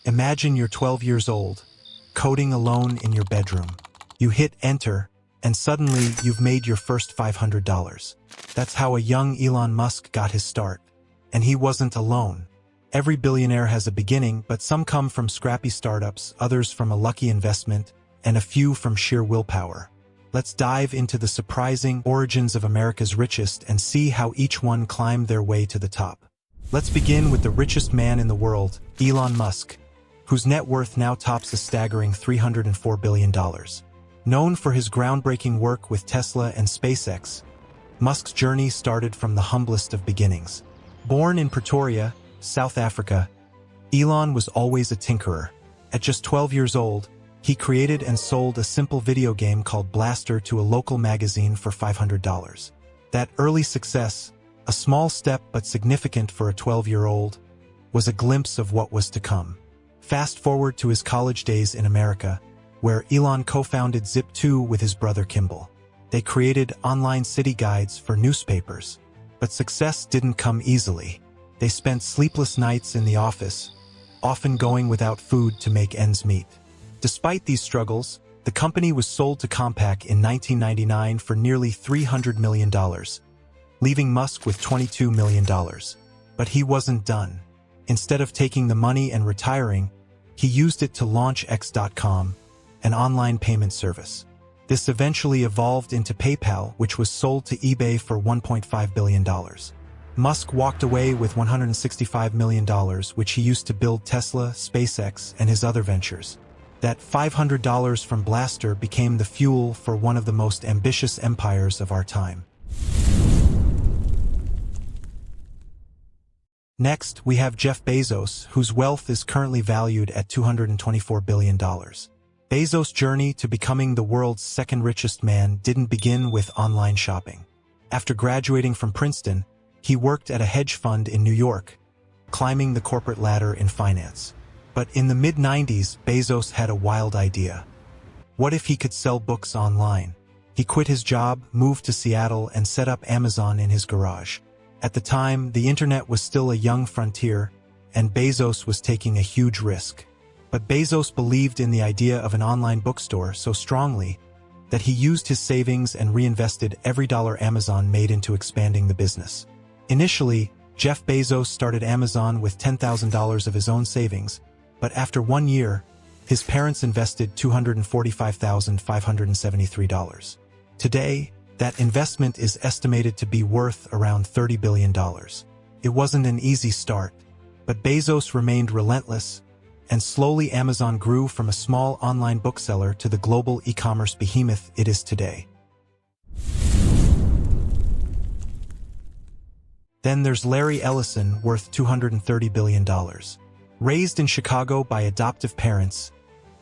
Imagine you're 12 years old, coding alone in your bedroom. You hit enter, and suddenly you've made your first $500. That's how a young Elon Musk got his start. And he wasn't alone. Every billionaire has a beginning, but some come from scrappy startups, others from a lucky investment, and a few from sheer willpower. Let's dive into the surprising origins of America's richest and see how each one climbed their way to the top. Let's begin with the richest man in the world, Elon Musk, whose net worth now tops a staggering $304 billion. Known for his groundbreaking work with Tesla and SpaceX, Musk's journey started from the humblest of beginnings. Born in Pretoria, South Africa, Elon was always a tinkerer. At just 12 years old, he created and sold a simple video game called Blaster to a local magazine for $500. That early success, a small step but significant for a 12-year-old, was a glimpse of what was to come. Fast forward to his college days in America, where Elon co-founded Zip2 with his brother Kimball. They created online city guides for newspapers. But success didn't come easily. They spent sleepless nights in the office, often going without food to make ends meet. Despite these struggles, the company was sold to Compaq in 1999 for nearly $300 million, leaving Musk with $22 million. But he wasn't done. Instead of taking the money and retiring, he used it to launch X.com, an online payment service. This eventually evolved into PayPal, which was sold to eBay for $1.5 billion. Musk walked away with $165 million, which he used to build Tesla, SpaceX, and his other ventures. That $500 from Blaster became the fuel for one of the most ambitious empires of our time. Next, we have Jeff Bezos, whose wealth is currently valued at $224 billion. Bezos' journey to becoming the world's second richest man didn't begin with online shopping. After graduating from Princeton, he worked at a hedge fund in New York, climbing the corporate ladder in finance. But in the mid-90s, Bezos had a wild idea. What if he could sell books online? He quit his job, moved to Seattle, and set up Amazon in his garage. At the time, the internet was still a young frontier, and Bezos was taking a huge risk. But Bezos believed in the idea of an online bookstore so strongly that he used his savings and reinvested every dollar Amazon made into expanding the business. Initially, Jeff Bezos started Amazon with $10,000 of his own savings, but after 1 year, his parents invested $245,573. Today, that investment is estimated to be worth around $30 billion. It wasn't an easy start, but Bezos remained relentless, and slowly Amazon grew from a small online bookseller to the global e-commerce behemoth it is today. Then there's Larry Ellison, worth $230 billion. Raised in Chicago by adoptive parents,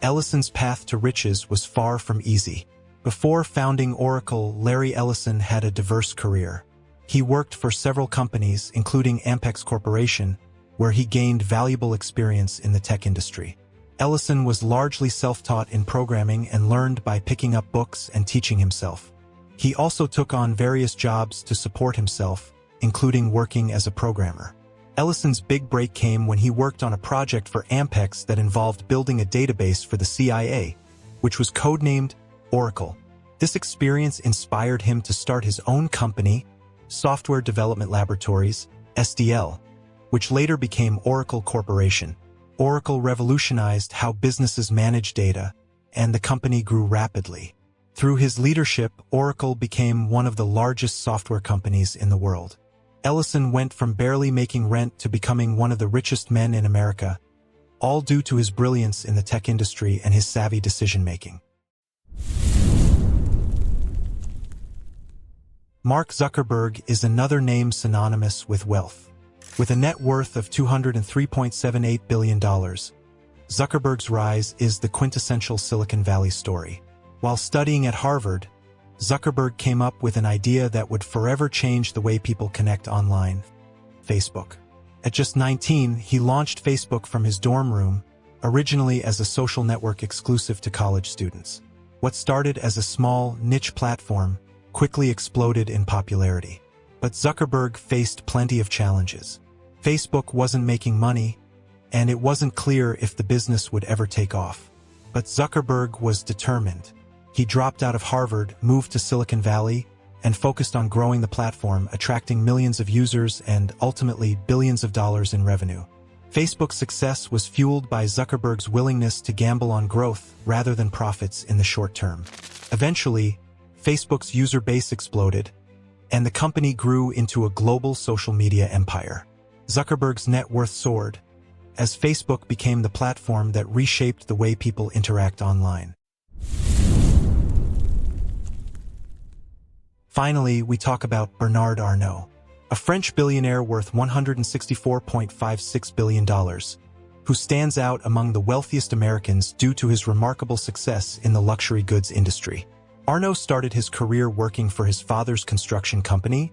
Ellison's path to riches was far from easy. Before founding Oracle, Larry Ellison had a diverse career. He worked for several companies, including Ampex Corporation, where he gained valuable experience in the tech industry. Ellison was largely self-taught in programming and learned by picking up books and teaching himself. He also took on various jobs to support himself, including working as a programmer. Ellison's big break came when he worked on a project for Ampex that involved building a database for the CIA, which was codenamed Oracle. This experience inspired him to start his own company, Software Development Laboratories, SDL, which later became Oracle Corporation. Oracle revolutionized how businesses manage data, and the company grew rapidly. Through his leadership, Oracle became one of the largest software companies in the world. Ellison went from barely making rent to becoming one of the richest men in America, all due to his brilliance in the tech industry and his savvy decision-making. Mark Zuckerberg is another name synonymous with wealth. With a net worth of $203.78 billion, Zuckerberg's rise is the quintessential Silicon Valley story. While studying at Harvard, Zuckerberg came up with an idea that would forever change the way people connect online: Facebook. At just 19, he launched Facebook from his dorm room, originally as a social network exclusive to college students. What started as a small, niche platform quickly exploded in popularity. But Zuckerberg faced plenty of challenges. Facebook wasn't making money, and it wasn't clear if the business would ever take off. But Zuckerberg was determined. He dropped out of Harvard, moved to Silicon Valley, and focused on growing the platform, attracting millions of users and ultimately billions of dollars in revenue. Facebook's success was fueled by Zuckerberg's willingness to gamble on growth rather than profits in the short term. Eventually, Facebook's user base exploded, and the company grew into a global social media empire. Zuckerberg's net worth soared, as Facebook became the platform that reshaped the way people interact online. Finally, we talk about Bernard Arnault, a French billionaire worth $164.56 billion, who stands out among the wealthiest Americans due to his remarkable success in the luxury goods industry. Arnault started his career working for his father's construction company,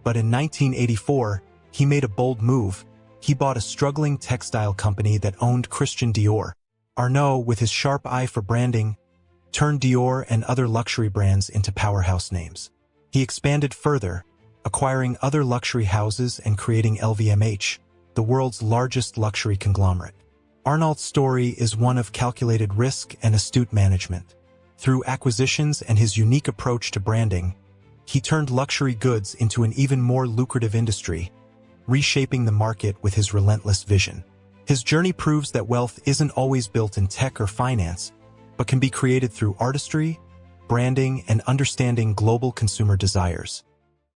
but in 1984, he made a bold move. He bought a struggling textile company that owned Christian Dior. Arnault, with his sharp eye for branding, turned Dior and other luxury brands into powerhouse names. He expanded further, acquiring other luxury houses and creating LVMH, the world's largest luxury conglomerate. Arnault's story is one of calculated risk and astute management. Through acquisitions and his unique approach to branding, he turned luxury goods into an even more lucrative industry, reshaping the market with his relentless vision. His journey proves that wealth isn't always built in tech or finance, but can be created through artistry, branding, and understanding global consumer desires.